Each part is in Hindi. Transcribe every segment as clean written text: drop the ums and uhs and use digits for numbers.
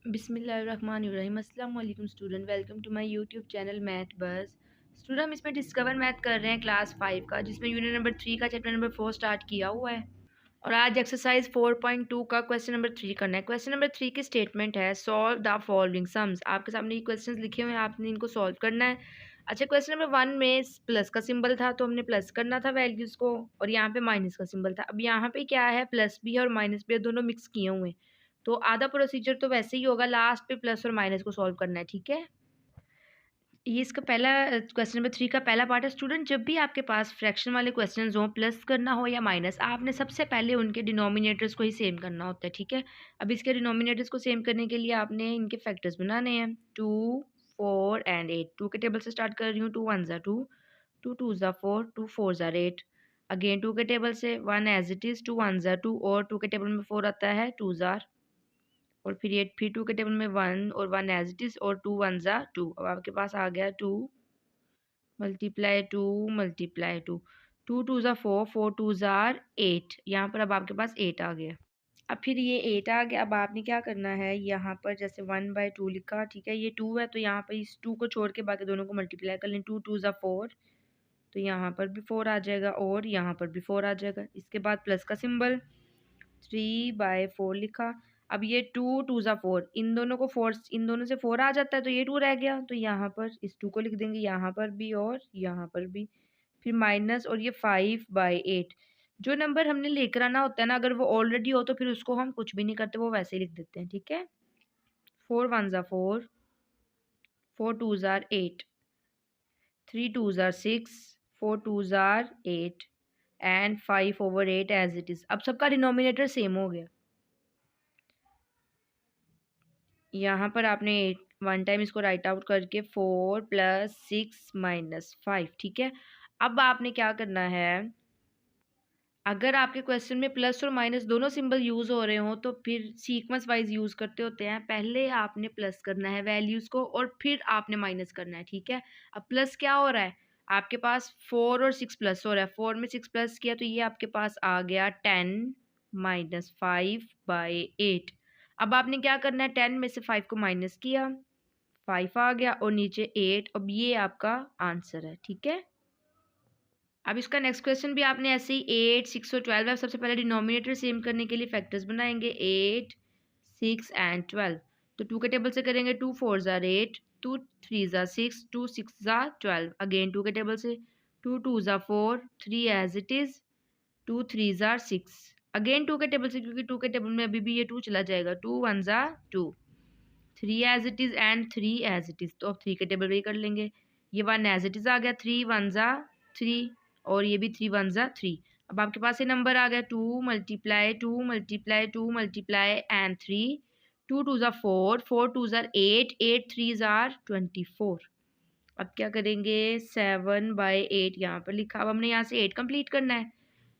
बिस्मिल्लाहिर्रहमानिर्रहीम। अस्सलाम वालेकुम student, welcome to my YouTube channel math बस। स्टूडेंट, हम इसमें डिस्कवर मैथ कर रहे हैं क्लास 5 का, जिसमें यूनिट नंबर 3 का चैप्टर नंबर 4 स्टार्ट किया हुआ है। और आज एक्सरसाइज 4.2 का क्वेश्चन नंबर 3 करना है। क्वेश्चन नंबर 3 की स्टेटमेंट है सॉल्व द फॉलोइंग सम्स। आपके सामने ये क्वेश्चंस लिखे हुए हैं, आपने इनको सॉल्व करना है। अच्छा, क्वेश्चन नंबर 1 में प्लस का सिंबल था तो हमने प्लस करना था वैल्यूज़ को, और यहाँ पे माइनस का सिंबल था। अब यहाँ पे क्या है, प्लस भी है और माइनस भी है, दोनों मिक्स किए हुए हैं। तो आधा प्रोसीजर तो वैसे ही होगा, लास्ट पे प्लस और माइनस को सॉल्व करना है। ठीक है, ये इसका पहला क्वेश्चन नंबर 3 का पहला पार्ट है। स्टूडेंट, जब भी आपके पास फ्रैक्शन वाले क्वेश्चंस हों, प्लस करना हो या माइनस, आपने सबसे पहले उनके डिनोमिनेटर्स को ही सेम करना होता है। ठीक है, अब इसके डिनोमिनेटर्स को सेम करने के लिए आपने इनके फैक्टर्स बनाने हैं। 2, 4 एंड 8। 2 के टेबल से स्टार्ट कर रही हूँ। 2 1 ज़ा 2, 2 2 ज़ा 4, 2 4 ज़ा 8। अगेन 2 के टेबल से 1 एज इट इज़, 2 1 ज़ा 2, और 2 के टेबल में 4 आता है, 2 ज़ार, और फिर 8, फिर 2 के टेबल में 1 और 1 एज इट इज़, और 2 1 ज़ा 2। अब आपके पास आ गया 2 मल्टीप्लाई 2 मल्टीप्लाई 2, 2 2 ज़ा 4, 4 2 ज़ार 8। यहाँ पर अब आपके पास 8 आ गया। अब फिर ये 8 आ गया। अब आपने क्या करना है, यहाँ पर जैसे 1/2 लिखा, ठीक है, ये 2 है तो यहाँ पर इस 2 को छोड़ के बाकी दोनों को मल्टीप्लाई कर लें। 2 2 ज़ा 4, तो यहाँ पर भी 4 आ जाएगा और यहाँ पर भी 4 आ जाएगा। इसके बाद प्लस का सिंबल, 3/4 लिखा। अब ये 2 2 ज़ा 4, इन दोनों को 4, इन दोनों से 4 आ जाता है तो ये 2 रह गया, तो यहाँ पर इस 2 को लिख देंगे, यहाँ पर भी और यहाँ पर भी। फिर माइनस, और ये 5/8। जो नंबर हमने लेकर आना होता है ना, अगर वो ऑलरेडी हो तो फिर उसको हम कुछ भी नहीं करते, वो वैसे ही लिख देते हैं। ठीक है, 4 1 ज़ा 4, 4 2 ज़ार 8, 3 2 ज़ार 6, 4 2 ज़ार 8 एंड 5/8 एज इट इज़। अब सबका डिनोमिनेटर सेम हो गया। यहाँ पर आपने 1 टाइम इसको राइट आउट करके 4 + 6 - 5। ठीक है, अब आपने क्या करना है, अगर आपके क्वेश्चन में प्लस और माइनस दोनों सिंबल यूज़ हो रहे हों तो फिर सीक्वेंस वाइज यूज़ करते होते हैं। पहले आपने प्लस करना है वैल्यूज़ को और फिर आपने माइनस करना है। ठीक है, अब प्लस क्या हो रहा है, आपके पास 4 और 6 प्लस हो रहा है। 4 में 6 प्लस किया तो ये आपके पास आ गया 10 - 5/8। अब आपने क्या करना है, 10 में से 5 को माइनस किया, 5 आ गया और नीचे 8। अब ये आपका आंसर है। ठीक है, अब इसका नेक्स्ट क्वेश्चन भी आपने ऐसे ही 8 6 और 12 है। सबसे पहले डिनोमिनेटर सेम करने के लिए फैक्टर्स बनाएंगे, 8 6 एंड 12। तो 2 के टेबल से करेंगे, 2 4 ज़ार 8, 2 3 ज़ार 6, 2 6 ज़ार 12। अगेन 2 के टेबल से 2 2 ज़ार 4, 3 एज इट इज़, 2 3 ज़ार 6। अगेन 2 के टेबल से, क्योंकि 2 के टेबल में अभी भी ये 2 चला जाएगा, 2 1 ज़ार 2, 3 as it is and 3 as it is. तो अब 3 के टेबल भी कर लेंगे, ये 1 एज इट इज़ आ गया, 3 1 ज़ार 3, और ये भी 3 1 ज़ा 3। अब आपके पास ये नंबर आ गया 2 मल्टीप्लाई 2 मल्टीप्लाई 2 मल्टीप्लाई एंड 3, 2 2 ज़ा 4, 4 2 ज़ार 8, 8 3 ज़ार 24। अब क्या करेंगे, 7/8 यहाँ पर लिखा। अब हमने यहाँ से 8 कंप्लीट करना है।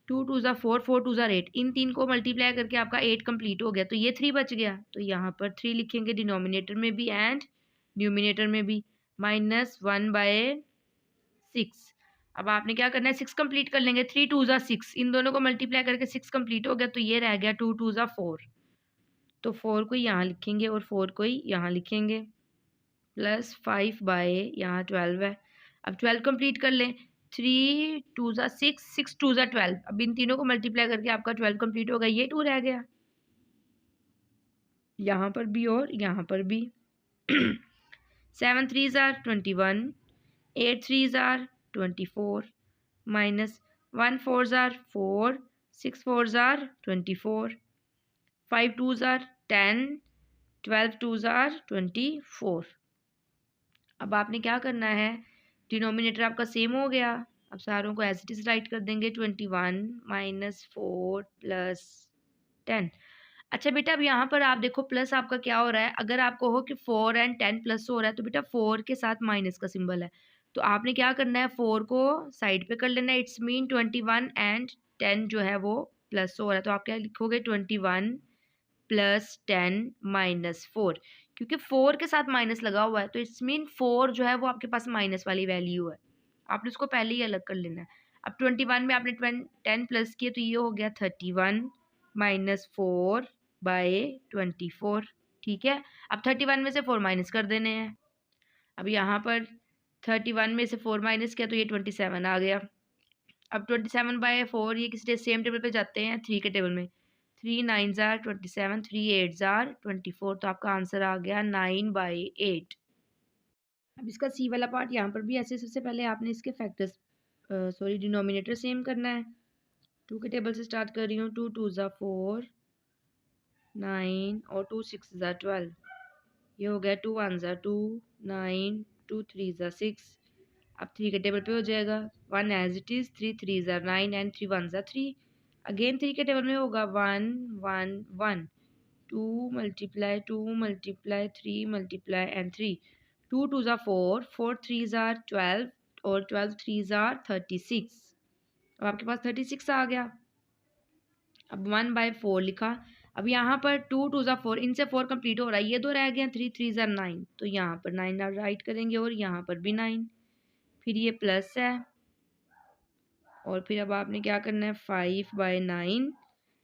2 2 ज़ा 4, 4 2 ज़ार 8, इन तीन को मल्टीप्लाई करके आपका 8 कंप्लीट हो गया, तो ये 3 बच गया, तो यहाँ पर 3 लिखेंगे डिनोमिनेटर में भी एंड न्यूमिनेटर में भी, -1/6। अब आपने क्या करना है, 6 कंप्लीट कर लेंगे, 3 2 ज़ा 6, इन दोनों को मल्टीप्लाई करके 6 कंप्लीट हो गया, तो ये रह गया 2 2 ज़ा 4। तो 4 को यहाँ लिखेंगे और 4 को ही यहाँ लिखेंगे, प्लस 5 बाय यहाँ 12 है। अब 12 कंप्लीट कर लें, 3 2 ज़ा 6, 6 2 ज़ा 12। अब इन तीनों को मल्टीप्लाई करके आपका 12 कंप्लीट हो गया, ये 2 रह गया, यहाँ पर भी और यहाँ पर भी। 7 3 ज़ार 21, 8 3 ज़ार 24, -1 4 ज़ार 4, 6 4 ज़ार 24, 5 2 ज़ार 10, 12 2 ज़ार 24। अब आपने क्या करना है, डिनोमिनेटर आपका सेम हो गया। अब सारों को एज इट इज़ राइट कर देंगे, 21 - 4 + 10। अच्छा बेटा, अब यहाँ पर आप देखो प्लस आपका क्या हो रहा है, अगर आपको हो कि 4 एंड 10 प्लस हो रहा है तो बेटा 4 के साथ माइनस का सिंबल है, तो आपने क्या करना है, 4 को साइड पे कर लेना है। इट्स मीन 21 एंड 10 जो है वो प्लस हो रहा है, तो आप क्या लिखोगे, 21 + 10 - 4। क्योंकि 4 के साथ माइनस लगा हुआ है तो इट्स मीन 4 जो है वो आपके पास माइनस वाली वैल्यू है, आपने उसको पहले ही अलग कर लेना है। अब 21 में आपने 10 प्लस किया तो ये हो गया 31 - 4/24। ठीक है। अब 31 में से 4 माइनस कर देने हैं। अब यहाँ पर 31 में से 4 माइनस किया तो ये 27 आ गया। अब 27/4 ये किस सेम टेबल पे जाते हैं 3 के टेबल में। 3 9 ज़ार 27, 3 8 ज़ार 24, तो आपका आंसर आ गया 9/8। अब इसका सी वाला पार्ट यहाँ पर भी ऐसे, सबसे पहले आपने इसके फैक्टर्स डिनोमिनेटर सेम करना है। 2 के टेबल से स्टार्ट कर रही हूँ। 2 2 ज़ा 4 9 और 2 6 ज़ा 12, ये हो गया 2 1 ज़ा 2 9 2 3 ज़ा 6। अब 3 के टेबल पे हो जाएगा 1 एज इट इज़, 3 3 ज़ा 9 एंड 3 1 ज़ा 3। अगेन 3 के टेबल में होगा 1 1 1, 2 मल्टीप्लाई 2 मल्टीप्लाई 3 मल्टीप्लाई एंड 3, 2 2 ज़ा 4 4 3 ज़ा 12 और 12 3 ज़ा 36। अब आपके पास 36 आ गया। अब 1/4 लिखा। अब यहाँ पर 2 2 ज़ा 4, इनसे 4 कंप्लीट हो रहा है, ये दो रह गए। 3 3 ज़ा 9, तो यहाँ पर 9 राइट करेंगे और यहाँ पर भी 9, फिर ये प्लस है और फिर अब आपने क्या करना है 5/9।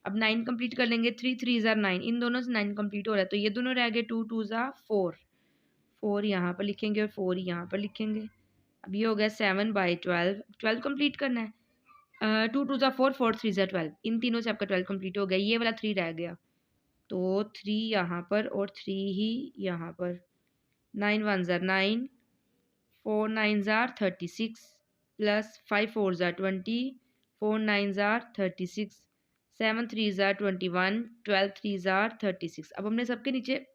अब 9 कंप्लीट कर लेंगे। 3 3 ज़ा 9, इन दोनों से 9 कंप्लीट हो रहा है, तो ये दोनों रह गए। 2 2 ज़ा 4, 4 यहाँ पर लिखेंगे और 4 यहाँ पर लिखेंगे। अब ये हो गया 7/12, 12 कंप्लीट करना है। 2 2 ज़ा 4 4 3 ज़ा 12, इन तीनों से आपका 12 कंप्लीट हो गया। ये वाला 3 रह गया, तो 3 यहाँ पर और 3 ही यहाँ पर। 9 1 ज़ा 9, 4 9 ज़ा 36 प्लस 5 4 ज़ा 20, 4 9 ज़ा 36, 7 3 ज़ा 21, 12 3 ज़ा 36। अब हमने सबके नीचे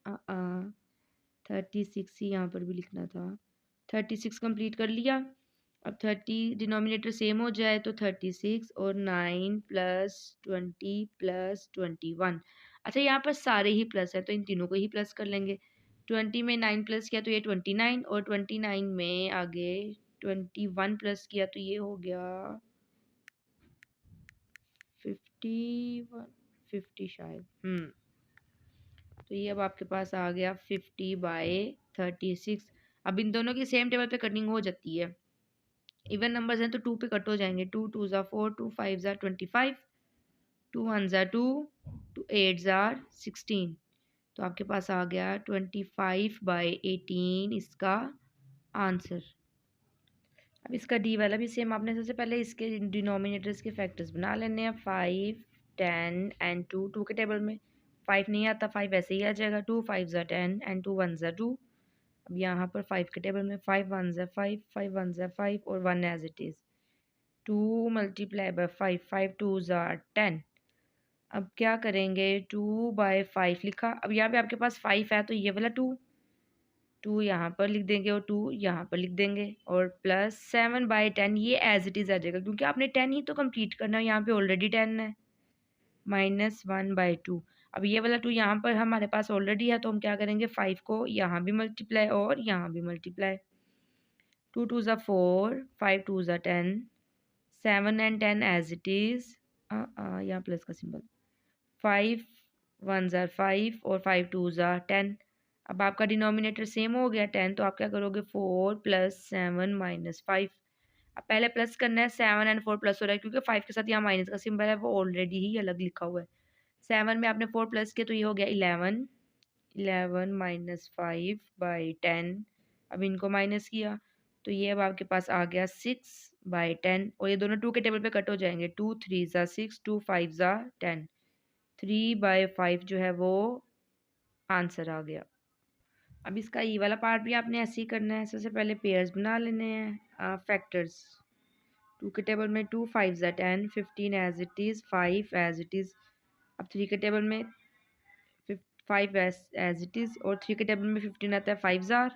36 ही यहाँ पर भी लिखना था। 36 कंप्लीट कर लिया। अब 30 डिनोमिनेटर सेम हो जाए तो 36 और 9 प्लस 20 प्लस 21। अच्छा, यहाँ पर सारे ही प्लस है तो इन तीनों को ही प्लस कर लेंगे। 20 में 9 प्लस किया तो ये 29, और 29 में आगे 21 प्लस किया तो ये हो गया 51 50 शायद। तो ये अब आपके पास आ गया 50/36। अब इन दोनों की सेम टेबल पे कटिंग हो जाती है। इवन नंबर्स हैं तो 2 पे कट हो जाएंगे। 2 2 ज़ा 4, 2 5 ज़ा 25, 2 1 ज़ा 2, 2 8 ज़ा 16, तो आपके पास आ गया 25/18 इसका आंसर। अब इसका डी वाला भी सेम, आपने सबसे पहले इसके डिनोमिनेटर्स के फैक्टर्स बना लेने हैं। 5 10 एंड 2, 2 के टेबल में 5 नहीं आता, 5 ऐसे ही आ जाएगा। 2 5 ज़ा 10 एंड 2 1 ज़ा 2। अब यहाँ पर 5 के टेबल में 5 1 ज़ा 5, 5 1 ज़ा 5 और 1 as it is. 2 multiply by 5, 5 2 ज़ा 10। अब क्या करेंगे 2/5 लिखा। अब यहाँ पे आपके पास 5 है तो ये वाला 2 यहाँ पर लिख देंगे और 2 यहाँ पर लिख देंगे, और प्लस 7/10 ये एज इट इज़ आ जाएगा क्योंकि आपने 10 ही तो कंप्लीट करना है, यहाँ पे ऑलरेडी 10 है। माइनस 1/2। अब ये वाला 2 यहाँ पर हमारे पास ऑलरेडी है, तो हम क्या करेंगे 5 को यहाँ भी मल्टीप्लाई और यहाँ भी मल्टीप्लाई। 2 2 ज़ा 4, 5 2 ज़ा 10, 7 एंड 10 एज इट इज़। यहाँ प्लस का सिंबल। 5 1 ज़ा 5 और 5 2 ज़ा 10। अब आपका डिनोमिनेटर सेम हो गया 10, तो आप क्या करोगे 4 प्लस 7 माइनस 5। अब पहले प्लस करना है, 7 एंड 4 प्लस हो रहा है क्योंकि 5 के साथ यहाँ माइनस का सिंबल है, वो ऑलरेडी ही अलग लिखा हुआ है। 7 में आपने 4 प्लस किया तो ये हो गया 11, 11 माइनस 5/10। अब इनको माइनस किया तो ये अब आपके पास आ गया 6/10, और ये दोनों 2 के टेबल पे कट हो जाएंगे। 2 3 ज़ा 6, 2 5 ज़ा 10, 3/5 जो है वो आंसर आ गया। अब इसका ई वाला पार्ट भी आपने ऐसे ही करना है। सबसे पहले पेयर्स बना लेने हैं फैक्टर्स। 2 के टेबल में 2 5 ज़ा 10, 15 as it is, 5 as it is. अब 3 के टेबल में 5 एज इट इज़, और 3 के टेबल में 15 आता है 5 ज़ार,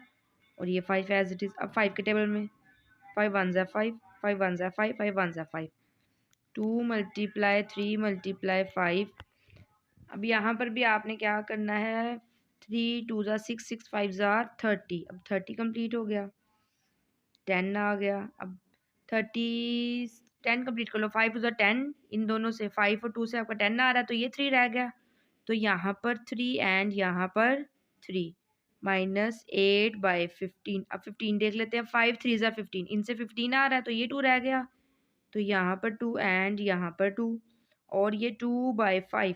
और ये 5 एज इट इज़। अब 5 के टेबल में 5 1 ज़ा 5, 5 1 ज़ा 5, 5 1 ज़ा 5, 2 मल्टीप्लाई 3 मल्टीप्लाई 5। अब यहाँ पर भी आपने क्या करना है 3 2 ज़ा 6, 6 5 ज़ा 30। अब 30 कंप्लीट हो गया, 10 आ गया। अब 30 10 कंप्लीट कर लो। 5 2 ज़ा 10, इन दोनों से 5 और 2 से आपका 10 आ रहा है, तो ये 3 रह गया। तो यहाँ पर 3 एंड यहाँ पर 3, माइनस 8/15। अब 15 देख लेते हैं। 5 3 ज़ा 15, इनसे 15 आ रहा है तो ये 2 रह गया, तो यहाँ पर 2 एंड यहाँ पर 2, और ये 2/5।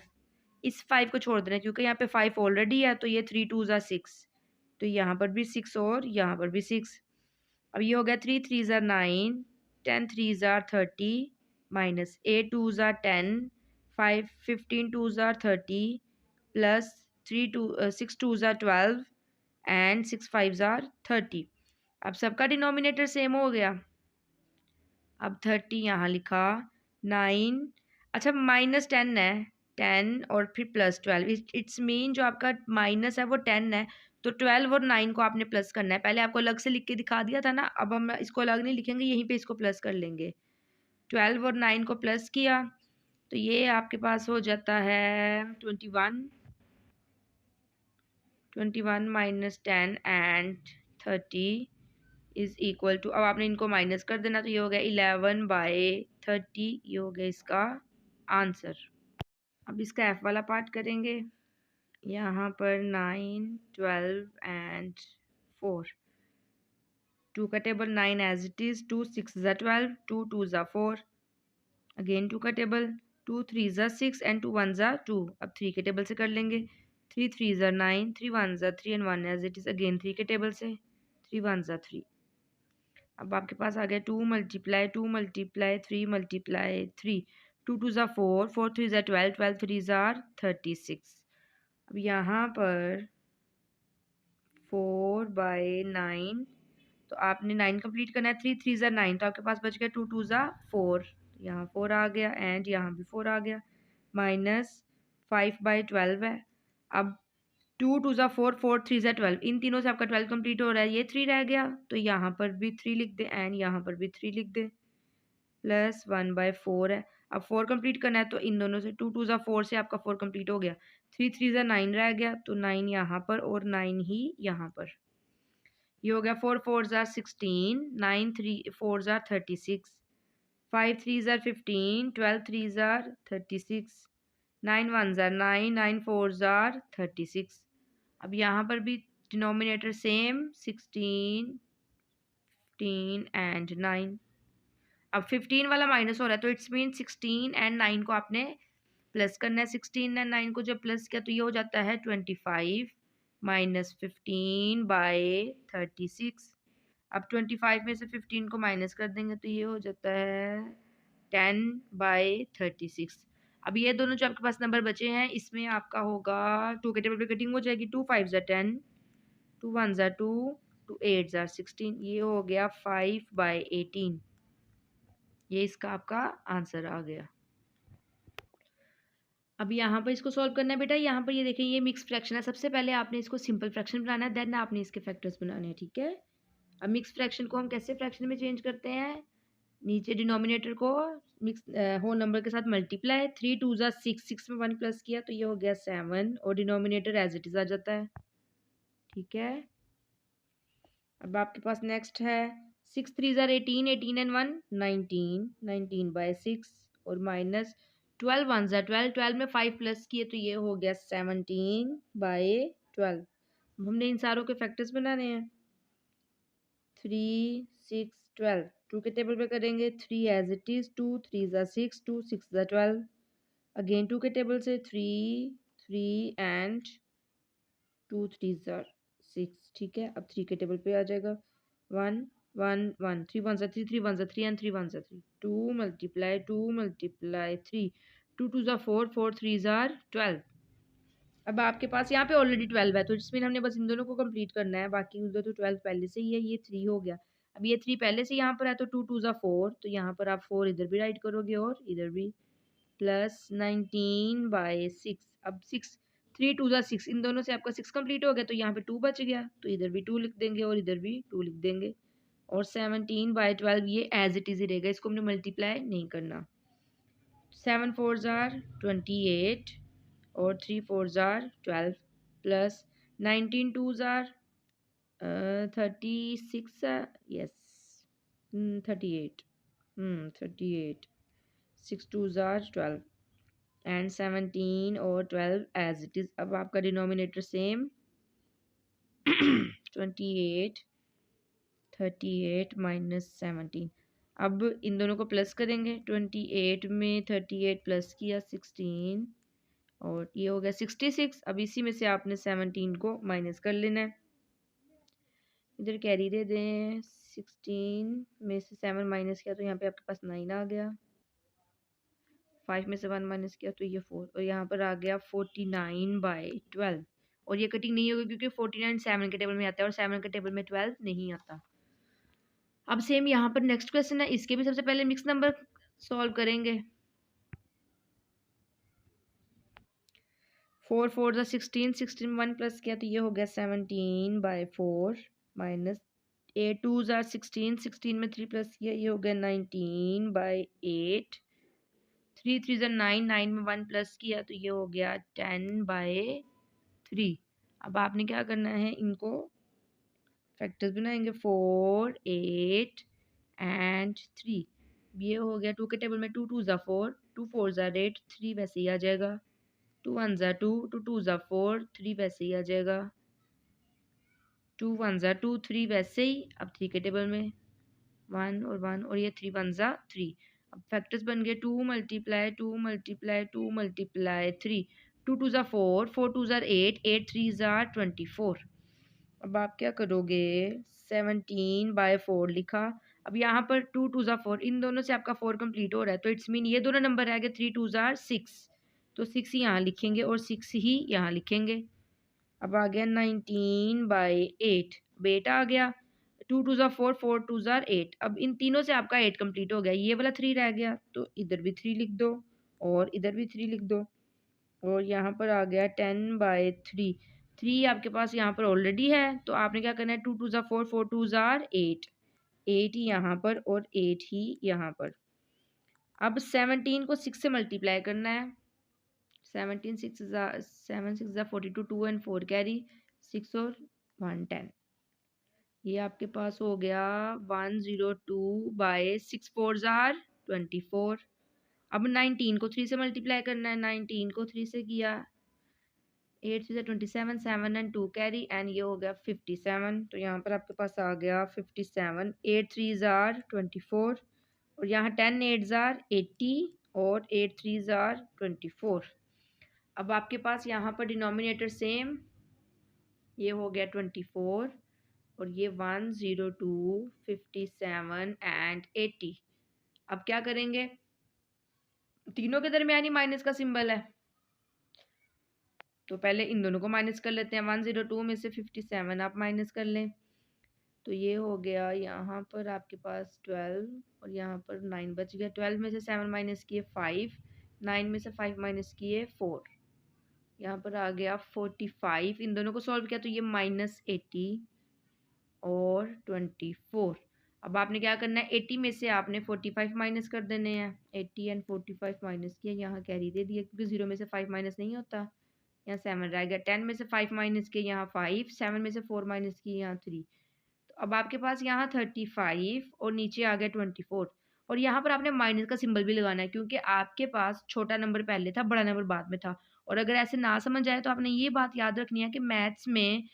इस 5 को छोड़ देना क्योंकि यहाँ पे 5 ऑलरेडी है, तो ये 3 2 ज़ा 6, तो यहाँ पर भी 6 और यहाँ पर भी 6। अब ये हो गया 3 3 ज़ा 9, 10 3 ज़ा 30, माइनस 8 2 ज़ा 10, 5 15 2 ज़ा 30, प्लस 6 2 ज़ा 12 एंड 6 5 ज़ा 30। अब सबका डिनोमिनेटर सेम हो गया। अब 30 यहाँ लिखा, 9, अच्छा -10 है, 10 और फिर +12, इट्स मीन जो आपका माइनस है वो 10 है, तो 12 और 9 को आपने प्लस करना है। पहले आपको अलग से लिख के दिखा दिया था ना, अब हम इसको अलग नहीं लिखेंगे, यहीं पे इसको प्लस कर लेंगे। 12 और 9 को प्लस किया तो ये आपके पास हो जाता है 21, 21 minus 10 and 30 is equal to, अब आपने इनको माइनस कर देना, तो ये हो गया 11/30, ये हो गया इसका आंसर। अब इसका एफ वाला पार्ट करेंगे। यहाँ पर 9 12 एंड 4, 2 का टेबल 9 एज इट इज, 2 6 ज़ा 12, 2 2 ज़ा 4, अगेन 2 का टेबल, 2 3 ज़ा 6 एंड 2 1 ज़ा 2। अब 3 के टेबल से कर लेंगे, 3 3 ज़ा 9, 3 1 ज़ा 3 and 1 as it is, again 3 के टेबल से, 3 1 ज़ा 3। अब आपके पास आ गया 2 मल्टीप्लाई 2 मल्टीप्लाई 3 मल्टीप्लाई 3, 2 2 ज़ा 4, 4 3 ज़ा 12, 12 3 ज़ा 36। अब यहाँ पर 4/9, तो आपने 9 कंप्लीट करना है, 3 3 ज़ा 9, तो आपके पास बच गया 2 2 ज़ा 4, यहाँ 4 आ गया एंड यहाँ भी 4 आ गया, माइनस 5/12 है। अब 2 2 ज़ा 4, 4 3 ज़ा 12, इन तीनों से आपका 12 कंप्लीट हो रहा है, ये 3 रह गया, तो यहाँ पर भी 3 लिख दे एंड यहाँ पर भी 3 लिख दे, प्लस 1/4 है। अब 4 कंप्लीट करना है, तो इन दोनों से 2 2 ज़ा 4 से आपका 4 कंप्लीट हो गया, 3 3 ज़ा 9 रह गया, तो 9 यहाँ पर और 9 ही यहाँ पर, ये हो गया 4 4 ज़ा 16, 9 3 4 ज़ा 36, 5 3 ज़ा 15, 12 3 ज़ा 36, 9 1 ज़ा 9, 9 4 ज़ा 36। अब यहाँ पर भी डिनोमिनेटर सेम, 16 15 एंड 9। अब 15 वाला माइनस हो रहा है, तो इट्स मीन 16 एंड 9 को आपने प्लस करना है। 16 एंड 9 को जब प्लस किया तो ये हो जाता है 25 माइनस 15/36। अब 25 में से 15 को माइनस कर देंगे तो ये हो जाता है 10/36। अब ये दोनों जो आपके पास नंबर बचे हैं, इसमें आपका होगा 2 के टेबल पे कटिंग हो जाएगी, 2 5 ज़ा 10, 2 1 ज़ा 2, 2 8 ज़ा 16, ये हो गया 5/18। ये इसका आपका आंसर आ गया। अब यहाँ पर इसको सॉल्व करना है बेटा। यहाँ पर ये देखें, ये मिक्स फ्रैक्शन है। सबसे पहले आपने इसको सिंपल फ्रैक्शन बनाना है, देन आपने इसके फैक्टर्स बनाने हैं, ठीक है। अब मिक्स फ्रैक्शन को हम कैसे फ्रैक्शन में चेंज करते हैं, नीचे डिनोमिनेटर को मिक्स होल नंबर के साथ मल्टीप्लाई, 3 2 ज़ा 6, 6 में 1 प्लस किया तो ये हो गया 7 और डिनोमिनेटर एज इट इज आ जाता है, ठीक है। अब आपके पास नेक्स्ट है 6 3 ज़ा 18, 18 एंड 1 19, 19/6 और माइनस 12 1 ज़ा 12, 12 में 5 प्लस किए तो ये हो गया 17/12। अब हमने इन सारों के फैक्टर्स बनाने हैं, 3 6 12, 2 के टेबल पे करेंगे, 3 एज इट इज, 2 3 ज़ा 6, 2 6 ज़ा 12, अगेन 2 के टेबल से 3 3 एंड 2 3 ज़ा 6, ठीक है। अब 3 के टेबल पे आ जाएगा, 1 1 1, 3 1 ज़ा 3, 3 1 ज़ा 3 एंड 3 1 ज़ा 3, 2 मल्टीप्लाई 2 मल्टीप्लाई 3, 2 2 ज़ा 4, 4 3 ज़ा 12। अब आपके पास यहाँ पे ऑलरेडी 12 है, तो इसमें हमने बस इन दोनों को कंप्लीट करना है, बाकी उधर तो 12 पहले से ही है, ये 3 हो गया। अब ये 3 पहले से यहाँ पर है, तो 2 2 ज़ा 4, तो यहाँ पर आप 4 इधर भी राइट करोगे और इधर भी, प्लस 19/6। अब 6 3 2 ज़ा 6, इन दोनों से आपका 6 कंप्लीट हो गया, तो यहाँ पे 2 बच गया, तो इधर भी 2 लिख देंगे और इधर भी 2 लिख देंगे, और 17/12 ये एज इट इज ही रहेगा, इसको हमने मल्टीप्लाई नहीं करना। 7 4 ज़ार 28 और 3 4 ज़ार 12, प्लस 19 2 ज़ार 36, यस 38, 38, 6 2 ज़ार 12 एंड 17 और 12 एज इट इज। अब आपका डिनोमिनेटर सेम 28 38 माइनस 17। अब इन दोनों को प्लस करेंगे, 28 में 38 प्लस किया 16 और ये हो गया 66। अब इसी में से आपने 17 को माइनस कर लेना है, इधर कैरी दे दें। 16 में से 7 माइनस किया तो यहाँ पे आपके पास 9 आ गया, 5 में से 1 माइनस किया तो ये 4, और यहाँ पर आ गया 49/12। और ये कटिंग नहीं होगी क्योंकि 49 7 के टेबल में आता है और 7 के टेबल में 12 नहीं आता। अब सेम यहाँ पर नेक्स्ट क्वेश्चन है, इसके भी सबसे पहले मिक्स नंबर सॉल्व करेंगे। 4 4 ज़ा 16, 16 1 प्लस किया तो ये हो गया 17/4 माइनस 8 2 ज़ा 16, 16 में 3 प्लस किया ये हो गया 19/8, 3 3 ज़ा 9, 9 में 1 प्लस किया तो ये हो गया 10/3। अब आपने क्या करना है, इनको फैक्टर्स बनाएंगे 4 8 एंड 3। ये हो गया 2 के टेबल में 2 2 ज़ा 4, 2 4 ज़ा 8, 3 वैसे ही आ जाएगा, 2 1 ज़ा 2, 2 2 ज़ा 4, 3 वैसे ही आ जाएगा, 2 1 ज़ा 2, 3 वैसे ही। अब 3 के टेबल में 1 और 1 और ये 3 1 ज़ा 3। अब फैक्टर्स बन गए 2 मल्टीप्लाई 2 मल्टीप्लाई 2 मल्टीप्लाई 3, 2 2 ज़ा 4, 4 2 ज़ा 8, 8 3 ज़ा 24। अब आप क्या करोगे, 17/4 लिखा। अब यहाँ पर 2 2 ज़ा 4, इन दोनों से आपका 4 कंप्लीट हो रहा है तो इट्स मीन ये दोनों नंबर रह गए 3 2 ज़ा 6, तो 6 ही यहाँ लिखेंगे और 6 ही यहाँ लिखेंगे। अब आ गया 19/8, अब 8 आ गया, 2 2 ज़ा 4, 4 2 ज़ा 8। अब इन तीनों से आपका 8 कंप्लीट हो गया, ये वाला 3 रह गया तो इधर भी 3 लिख दो और इधर भी 3 लिख दो, और यहाँ पर आ गया 10/3। 3 आपके पास यहाँ पर ऑलरेडी है तो आपने क्या करना है, 2 2 ज़ा 4, 4 2 ज़ा 8, 8 ही यहाँ पर और 8 ही यहाँ पर। अब 17 को 6 से मल्टीप्लाई करना है, 17 6 ज़ा 7 6 ज़ा 42, 2 एंड 4 कैरी, 6 और 1 10। ये आपके पास हो गया 102/6 4 ज़ार 24। अब 19 को 3 से मल्टीप्लाई करना है, 19 को 3 से किया, 8 3 27, 7 एंड 2 कैरी एंड ये हो गया 57। तो यहाँ पर आपके पास आ गया 57, 8 3 ज़ार 24 और यहाँ 10 8 ज़ार 80 और 8 3 ज़ार 24। अब आपके पास यहाँ पर डिनोमिनेटर सेम, ये हो गया 24 और ये 102 57 एंड 80। अब क्या करेंगे, तीनों के दरमियान ही माइनस का सिंबल है तो पहले इन दोनों को माइनस कर लेते हैं। 102 में से 57 आप माइनस कर लें तो ये हो गया यहाँ पर आपके पास 12 और यहाँ पर 9 बच गया। 12 में से 7 माइनस किए 5, 9 में से 5 माइनस किए 4, यहाँ पर आ गया 45। इन दोनों को सॉल्व किया तो ये -80 और 24। अब आपने क्या करना है, 80 में से आपने 45 माइनस कर देने हैं, 80 एंड 45 माइनस किया, यहाँ कैरी दे दिया क्योंकि 0 में से 5 माइनस नहीं होता, यहाँ 7 रह गया। 10 में से 5 माइनस किए, यहाँ 5, 7 में से 4 माइनस किए, यहाँ 3। तो अब आपके पास यहाँ 35 और नीचे आ गया 24 और यहाँ पर आपने माइनस का सिंबल भी लगाना है क्योंकि आपके पास छोटा नंबर पहले था, बड़ा नंबर बाद में था। और अगर ऐसे ना समझ आए तो आपने ये बात याद रखनी है कि मैथ्स में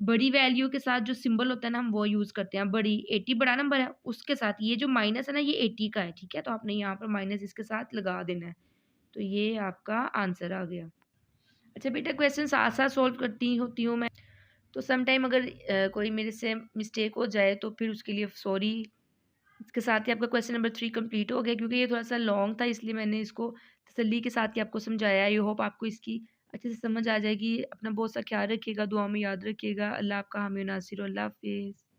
बड़ी वैल्यू के साथ जो सिंबल होता है ना, हम वो यूज़ करते हैं। बड़ी 80 बड़ा नंबर है, उसके साथ ये जो माइनस है ना, ये 80 का है, ठीक है? तो आपने यहाँ पर माइनस इसके साथ लगा देना है। तो ये आपका आंसर आ गया। अच्छा बेटा, क्वेश्चन साथ साथ सॉल्व करती होती हूँ मैं, तो सम टाइम अगर कोई मेरे से मिस्टेक हो जाए तो फिर उसके लिए सॉरी। इसके साथ ही आपका क्वेश्चन नंबर 3 कंप्लीट हो गया क्योंकि ये थोड़ा सा लॉन्ग था, इसलिए मैंने इसको तसल्ली के साथ ही आपको समझाया। आई होप आपको इसकी अच्छे से समझ आ जाएगी। अपना बहुत सा ख्याल रखिएगा, दुआ में याद रखिएगा। अल्लाह आपका हामी नासिर। अल्लाह हाफिज़।